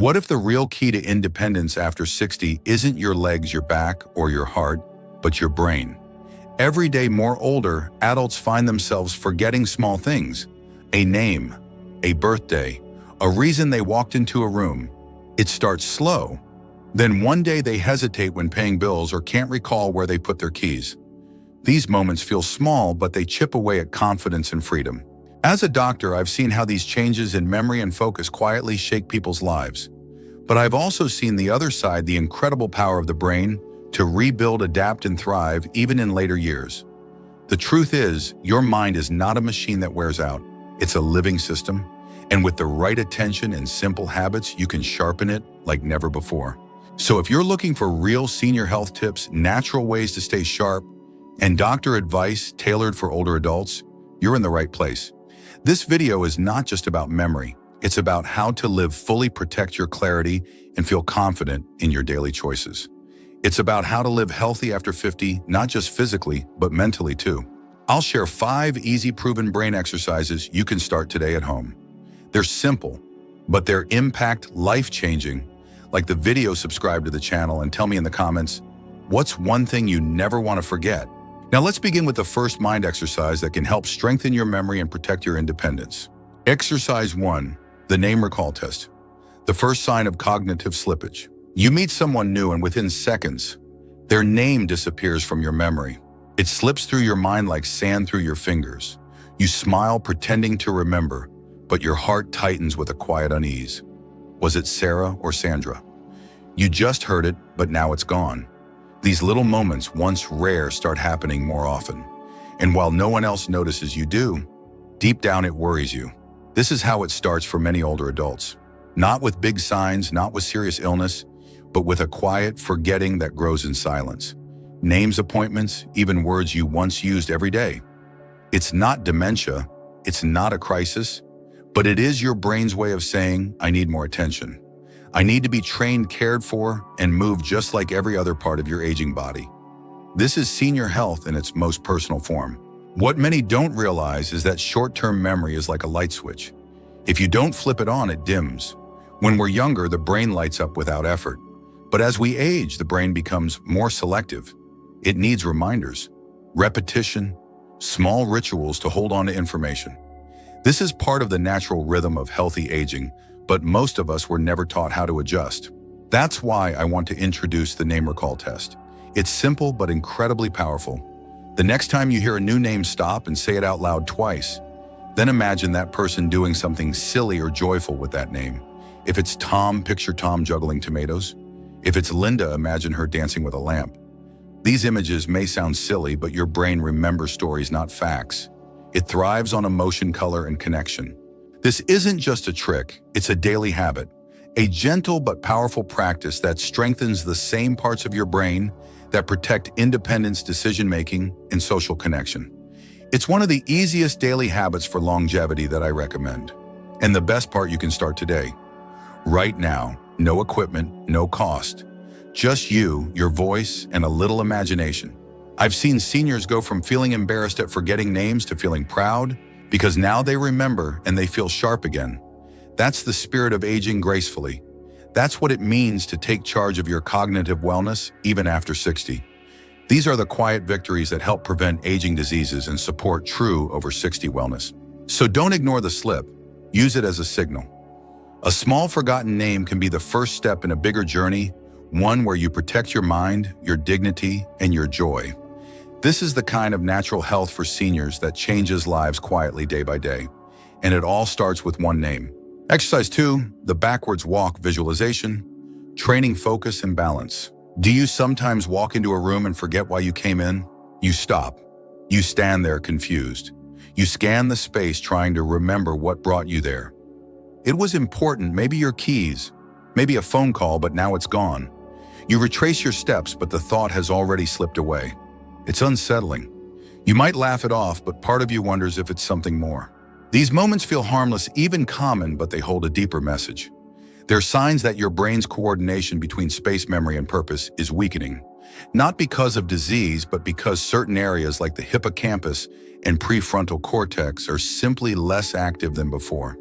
What if the real key to independence after 60 isn't your legs, your back, or your heart, but your brain? Every day more older, adults find themselves forgetting small things. A name, a birthday, a reason they walked into a room. It starts slow. Then one day they hesitate when paying bills or can't recall where they put their keys. These moments feel small, but they chip away at confidence and freedom. As a doctor, I've seen how these changes in memory and focus quietly shake people's lives. But I've also seen the other side, the incredible power of the brain to rebuild, adapt, and thrive even in later years. The truth is, your mind is not a machine that wears out. It's a living system, and with the right attention and simple habits, you can sharpen it like never before. So if you're looking for real senior health tips, natural ways to stay sharp, and doctor advice tailored for older adults, you're in the right place. This video is not just about memory. It's about how to live fully, protect your clarity, and feel confident in your daily choices. It's about how to live healthy after 50, not just physically, but mentally too. I'll share 5 easy, proven brain exercises you can start today at home. They're simple, but their impact life-changing. Like the video, subscribe to the channel, and tell me in the comments, what's one thing you never want to forget? Now let's begin with the first mind exercise that can help strengthen your memory and protect your independence. Exercise 1, the name recall test. The first sign of cognitive slippage. You meet someone new and within seconds, their name disappears from your memory. It slips through your mind like sand through your fingers. You smile pretending to remember, but your heart tightens with a quiet unease. Was it Sarah or Sandra? You just heard it, but now it's gone. These little moments, once rare, start happening more often. And while no one else notices, you do. Deep down, it worries you. This is how it starts for many older adults. Not with big signs, not with serious illness, but with a quiet forgetting that grows in silence. Names, appointments, even words you once used every day. It's not dementia, it's not a crisis, but it is your brain's way of saying, I need more attention. I need to be trained, cared for, and moved just like every other part of your aging body. This is senior health in its most personal form. What many don't realize is that short-term memory is like a light switch. If you don't flip it on, it dims. When we're younger, the brain lights up without effort. But as we age, the brain becomes more selective. It needs reminders, repetition, small rituals to hold on to information. This is part of the natural rhythm of healthy aging, but most of us were never taught how to adjust. That's why I want to introduce the name recall test. It's simple but incredibly powerful. The next time you hear a new name, stop and say it out loud twice. Then imagine that person doing something silly or joyful with that name. If it's Tom, picture Tom juggling tomatoes. If it's Linda, imagine her dancing with a lamp. These images may sound silly, but your brain remembers stories, not facts. It thrives on emotion, color, and connection. This isn't just a trick, it's a daily habit, a gentle but powerful practice that strengthens the same parts of your brain that protect independence, decision-making, and social connection. It's one of the easiest daily habits for longevity that I recommend. And the best part, you can start today. Right now, no equipment, no cost. Just you, your voice, and a little imagination. I've seen seniors go from feeling embarrassed at forgetting names to feeling proud, because now they remember and they feel sharp again. That's the spirit of aging gracefully. That's what it means to take charge of your cognitive wellness even after 60. These are the quiet victories that help prevent aging diseases and support true over 60 wellness. So don't ignore the slip. Use it as a signal. A small forgotten name can be the first step in a bigger journey, one where you protect your mind, your dignity, and your joy. This is the kind of natural health for seniors that changes lives quietly day by day. And it all starts with one name. Exercise 2, the backwards walk visualization, training focus and balance. Do you sometimes walk into a room and forget why you came in? You stop. You stand there confused. You scan the space trying to remember what brought you there. It was important, maybe your keys, maybe a phone call, but now it's gone. You retrace your steps, but the thought has already slipped away. It's unsettling. You might laugh it off, but part of you wonders if it's something more. These moments feel harmless, even common, but they hold a deeper message. They're signs that your brain's coordination between space, memory, and purpose is weakening. Not because of disease, but because certain areas like the hippocampus and prefrontal cortex are simply less active than before.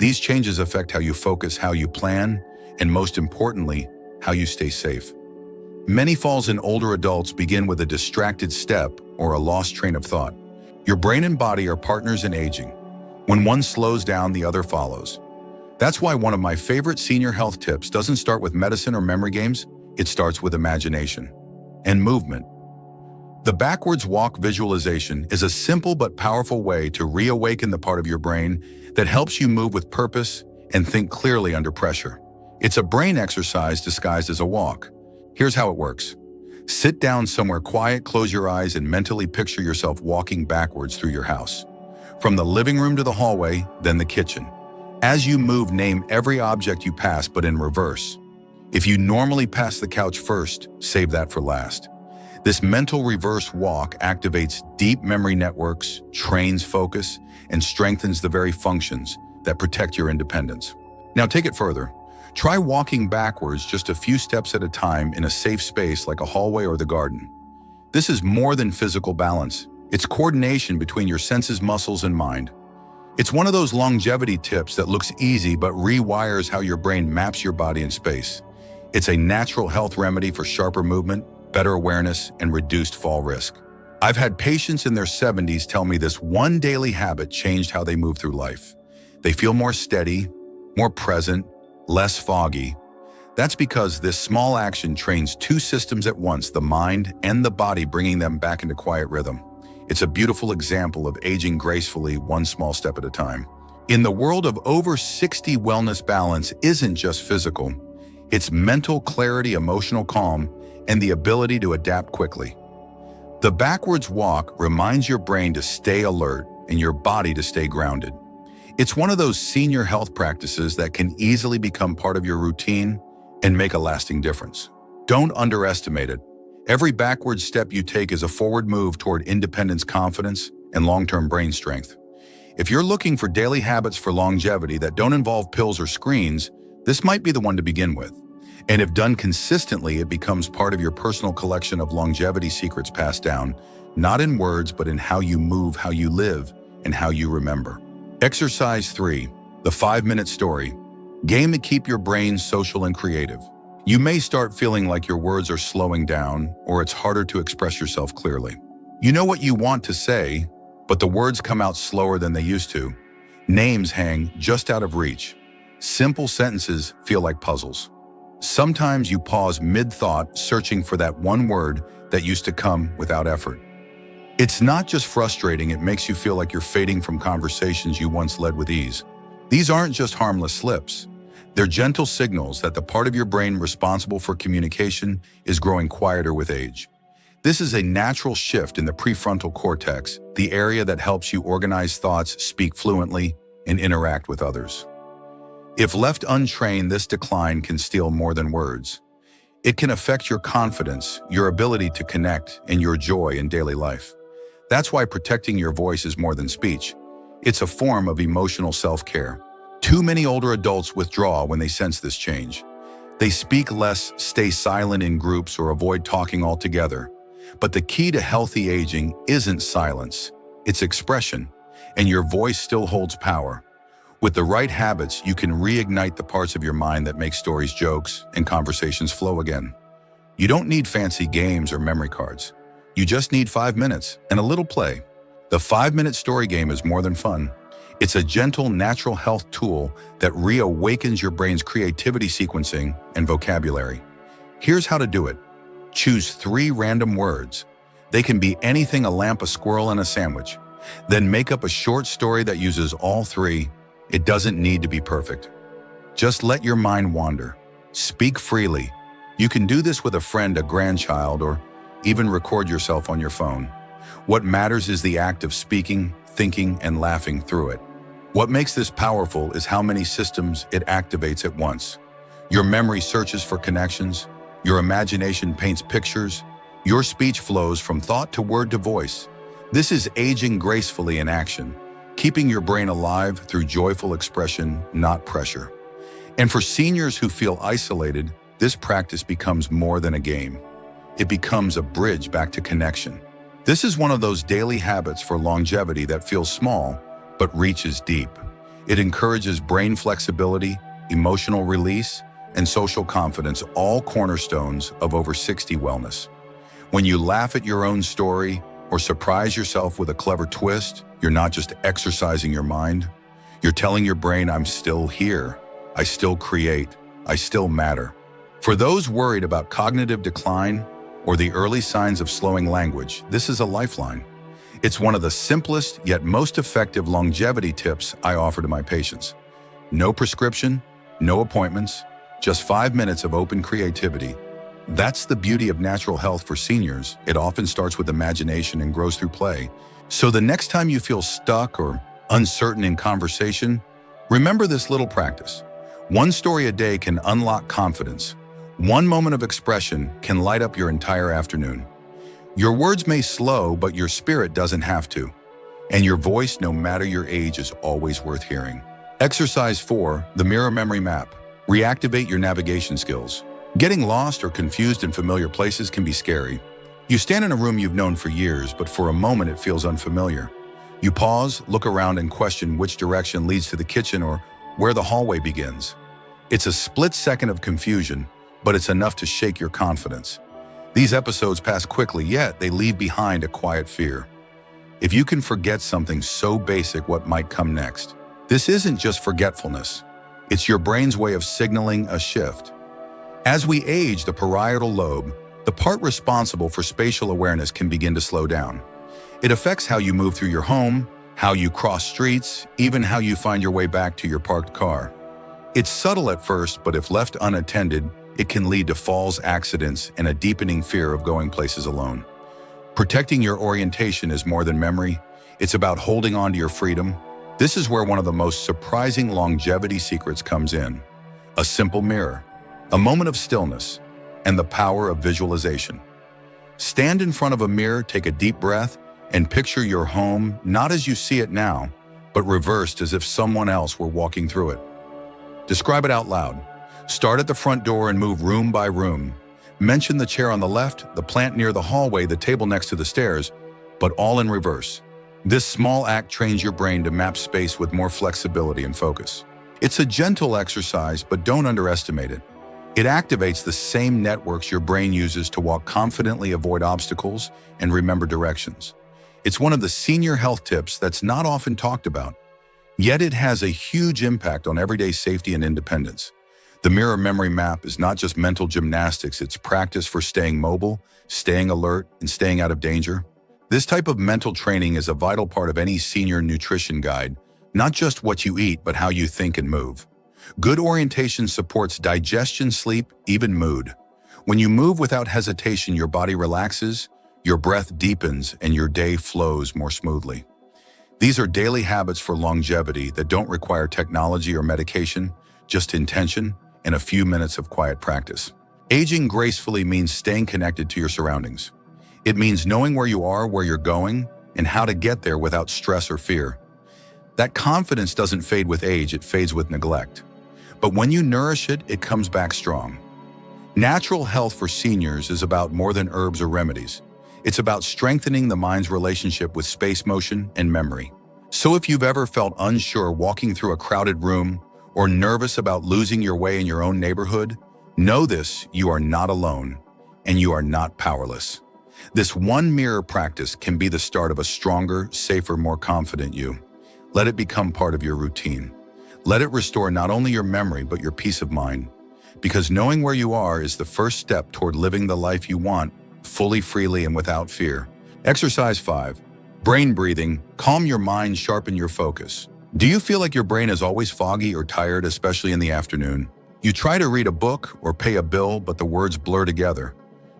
These changes affect how you focus, how you plan, and most importantly, how you stay safe. Many falls in older adults begin with a distracted step or a lost train of thought. Your brain and body are partners in aging. When one slows down, the other follows. That's why one of my favorite senior health tips doesn't start with medicine or memory games, it starts with imagination and movement. The backwards walk visualization is a simple but powerful way to reawaken the part of your brain that helps you move with purpose and think clearly under pressure. It's a brain exercise disguised as a walk. Here's how it works. Sit down somewhere quiet, close your eyes, and mentally picture yourself walking backwards through your house. From the living room to the hallway, then the kitchen. As you move, name every object you pass, but in reverse. If you normally pass the couch first, save that for last. This mental reverse walk activates deep memory networks, trains focus, and strengthens the very functions that protect your independence. Now take it further. Try walking backwards just a few steps at a time in a safe space like a hallway or the garden. This is more than physical balance. It's coordination between your senses, muscles, and mind. It's one of those longevity tips that looks easy but rewires how your brain maps your body in space. It's a natural health remedy for sharper movement, better awareness, and reduced fall risk. I've had patients in their 70s tell me this one daily habit changed how they move through life. They feel more steady, more present, less foggy. That's because this small action trains two systems at once, the mind and the body, bringing them back into quiet rhythm. It's a beautiful example of aging gracefully, one small step at a time. In the world of over 60, wellness balance isn't just physical. It's mental clarity, emotional calm, and the ability to adapt quickly. The backwards walk reminds your brain to stay alert and your body to stay grounded. It's one of those senior health practices that can easily become part of your routine and make a lasting difference. Don't underestimate it. Every backward step you take is a forward move toward independence, confidence, and long-term brain strength. If you're looking for daily habits for longevity that don't involve pills or screens, this might be the one to begin with. And if done consistently, it becomes part of your personal collection of longevity secrets passed down, not in words, but in how you move, how you live, and how you remember. Exercise 3, the 5-minute story. Game to keep your brain social and creative. You may start feeling like your words are slowing down or it's harder to express yourself clearly. You know what you want to say, but the words come out slower than they used to. Names hang just out of reach. Simple sentences feel like puzzles. Sometimes you pause mid-thought, searching for that one word that used to come without effort. It's not just frustrating, it makes you feel like you're fading from conversations you once led with ease. These aren't just harmless slips. They're gentle signals that the part of your brain responsible for communication is growing quieter with age. This is a natural shift in the prefrontal cortex, the area that helps you organize thoughts, speak fluently, and interact with others. If left untrained, this decline can steal more than words. It can affect your confidence, your ability to connect, and your joy in daily life. That's why protecting your voice is more than speech. It's a form of emotional self-care. Too many older adults withdraw when they sense this change. They speak less, stay silent in groups, or avoid talking altogether. But the key to healthy aging isn't silence, it's expression, and your voice still holds power. With the right habits, you can reignite the parts of your mind that make stories, jokes, and conversations flow again. You don't need fancy games or memory cards. You just need 5 minutes and a little play. The 5-minute story game is more than fun. It's a gentle, natural health tool that reawakens your brain's creativity, sequencing, and vocabulary. Here's how to do it. Choose 3 random words. They can be anything: a lamp, a squirrel, and a sandwich. Then make up a short story that uses all 3. It doesn't need to be perfect. Just let your mind wander. Speak freely. You can do this with a friend, a grandchild, or even record yourself on your phone. What matters is the act of speaking, thinking, and laughing through it. What makes this powerful is how many systems it activates at once. Your memory searches for connections, your imagination paints pictures, your speech flows from thought to word to voice. This is aging gracefully in action, keeping your brain alive through joyful expression, not pressure. And for seniors who feel isolated, this practice becomes more than a game. It becomes a bridge back to connection. This is one of those daily habits for longevity that feels small, but reaches deep. It encourages brain flexibility, emotional release, and social confidence, all cornerstones of over 60 wellness. When you laugh at your own story or surprise yourself with a clever twist, you're not just exercising your mind, you're telling your brain, I'm still here, I still create, I still matter. For those worried about cognitive decline or the early signs of slowing language, this is a lifeline. It's one of the simplest yet most effective longevity tips I offer to my patients. No prescription, no appointments, just 5 minutes of open creativity. That's the beauty of natural health for seniors. It often starts with imagination and grows through play. So the next time you feel stuck or uncertain in conversation, remember this little practice. One story a day can unlock confidence. One moment of expression can light up your entire afternoon. Your words may slow, but your spirit doesn't have to. And your voice, no matter your age, is always worth hearing. Exercise 4, the mirror memory map. Reactivate your navigation skills. Getting lost or confused in familiar places can be scary. You stand in a room you've known for years, but for a moment it feels unfamiliar. You pause, look around, and question which direction leads to the kitchen or where the hallway begins. It's a split second of confusion, but it's enough to shake your confidence. These episodes pass quickly, yet they leave behind a quiet fear. If you can forget something so basic, what might come next? This isn't just forgetfulness. It's your brain's way of signaling a shift. As we age, the parietal lobe, the part responsible for spatial awareness, can begin to slow down. It affects how you move through your home, how you cross streets, even how you find your way back to your parked car. It's subtle at first, but if left unattended, it can lead to falls, accidents, and a deepening fear of going places alone. Protecting your orientation is more than memory. It's about holding on to your freedom. This is where one of the most surprising longevity secrets comes in. A simple mirror, a moment of stillness, and the power of visualization. Stand in front of a mirror, take a deep breath, and picture your home not as you see it now, but reversed as if someone else were walking through it. Describe it out loud. Start at the front door and move room by room. Mention the chair on the left, the plant near the hallway, the table next to the stairs, but all in reverse. This small act trains your brain to map space with more flexibility and focus. It's a gentle exercise, but don't underestimate it. It activates the same networks your brain uses to walk confidently, avoid obstacles, and remember directions. It's one of the senior health tips that's not often talked about, yet it has a huge impact on everyday safety and independence. The mirror memory map is not just mental gymnastics, it's practice for staying mobile, staying alert, and staying out of danger. This type of mental training is a vital part of any senior nutrition guide, not just what you eat, but how you think and move. Good orientation supports digestion, sleep, even mood. When you move without hesitation, your body relaxes, your breath deepens, and your day flows more smoothly. These are daily habits for longevity that don't require technology or medication, just intention and a few minutes of quiet practice. Aging gracefully means staying connected to your surroundings. It means knowing where you are, where you're going, and how to get there without stress or fear. That confidence doesn't fade with age, it fades with neglect. But when you nourish it, it comes back strong. Natural health for seniors is about more than herbs or remedies. It's about strengthening the mind's relationship with space, motion, and memory. So if you've ever felt unsure walking through a crowded room or nervous about losing your way in your own neighborhood, know this: you are not alone and you are not powerless. This one mirror practice can be the start of a stronger, safer, more confident you. Let it become part of your routine. Let it restore not only your memory, but your peace of mind. Because knowing where you are is the first step toward living the life you want, fully, freely, and without fear. Exercise 5. Brain breathing. Calm your mind, sharpen your focus. Do you feel like your brain is always foggy or tired, especially in the afternoon? You try to read a book or pay a bill, but the words blur together.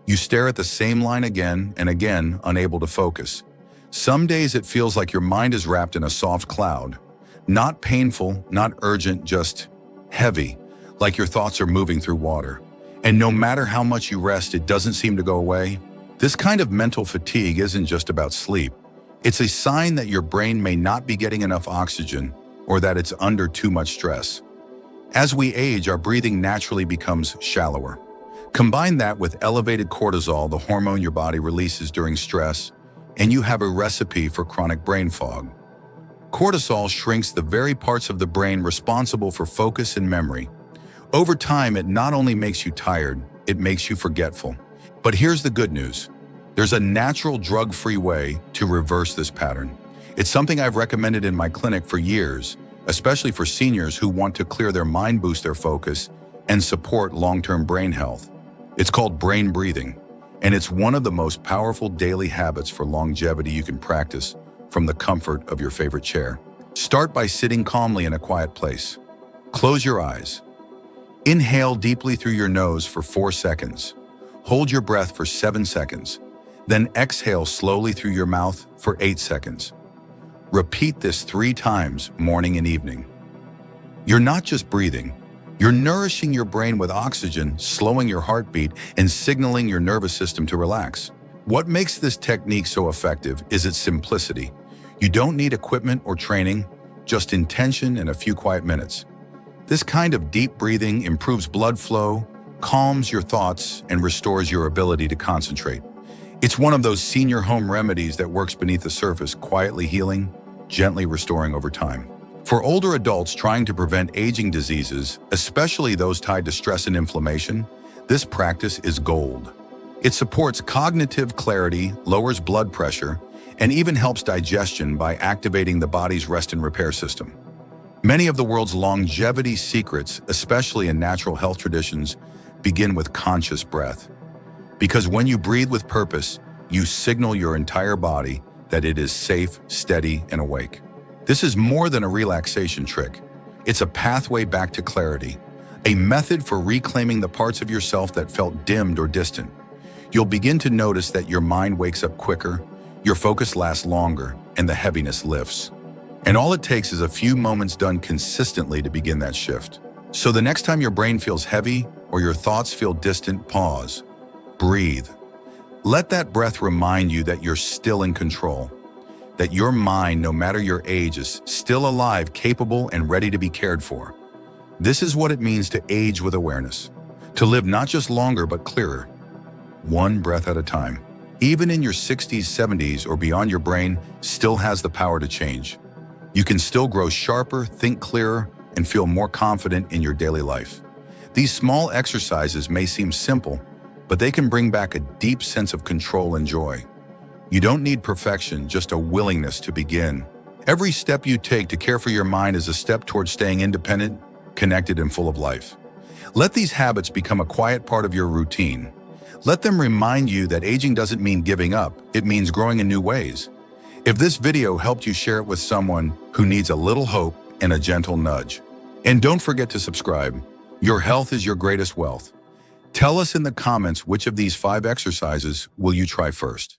You stare at the same line again and again, unable to focus. Some days it feels like your mind is wrapped in a soft cloud. Not painful, not urgent, just heavy, like your thoughts are moving through water. And no matter how much you rest, it doesn't seem to go away. This kind of mental fatigue isn't just about sleep. It's a sign that your brain may not be getting enough oxygen or that it's under too much stress. As we age, our breathing naturally becomes shallower. Combine that with elevated cortisol, the hormone your body releases during stress, and you have a recipe for chronic brain fog. cortisol shrinks the very parts of the brain responsible for focus and memory. Over time, it not only makes you tired, it makes you forgetful. But here's the good news. There's a natural drug-free way to reverse this pattern. It's something I've recommended in my clinic for years, especially for seniors who want to clear their mind, boost their focus, and support long-term brain health. It's called brain breathing, and it's one of the most powerful daily habits for longevity you can practice from the comfort of your favorite chair. Start by sitting calmly in a quiet place. Close your eyes. Inhale deeply through your nose for 4 seconds. Hold your breath for 7 seconds. Then exhale slowly through your mouth for 8 seconds. Repeat this 3 times, morning and evening. You're not just breathing, you're nourishing your brain with oxygen, slowing your heartbeat, and signaling your nervous system to relax. What makes this technique so effective is its simplicity. You don't need equipment or training, just intention and a few quiet minutes. This kind of deep breathing improves blood flow, calms your thoughts, and restores your ability to concentrate. It's one of those senior home remedies that works beneath the surface, quietly healing, gently restoring over time. For older adults trying to prevent aging diseases, especially those tied to stress and inflammation, this practice is gold. It supports cognitive clarity, lowers blood pressure, and even helps digestion by activating the body's rest and repair system. Many of the world's longevity secrets, especially in natural health traditions, begin with conscious breath. Because when you breathe with purpose, you signal your entire body that it is safe, steady, and awake. This is more than a relaxation trick. It's a pathway back to clarity, a method for reclaiming the parts of yourself that felt dimmed or distant. You'll begin to notice that your mind wakes up quicker, your focus lasts longer, and the heaviness lifts. And all it takes is a few moments done consistently to begin that shift. So the next time your brain feels heavy or your thoughts feel distant, pause. Breathe. Let that breath remind you that you're still in control, that your mind, no matter your age, is still alive, capable, and ready to be cared for. This is what it means to age with awareness, to live not just longer but clearer, one breath at a time. Even in your 60s, 70s, or beyond, your brain still has the power to change. You can still grow sharper, think clearer, and feel more confident in your daily life. These small exercises may seem simple, but they can bring back a deep sense of control and joy. You don't need perfection, just a willingness to begin. Every step you take to care for your mind is a step towards staying independent, connected, and full of life. Let these habits become a quiet part of your routine. Let them remind you that aging doesn't mean giving up, it means growing in new ways. If this video helped you, share it with someone who needs a little hope and a gentle nudge. And don't forget to subscribe. Your health is your greatest wealth. Tell us in the comments which of these 5 exercises will you try first.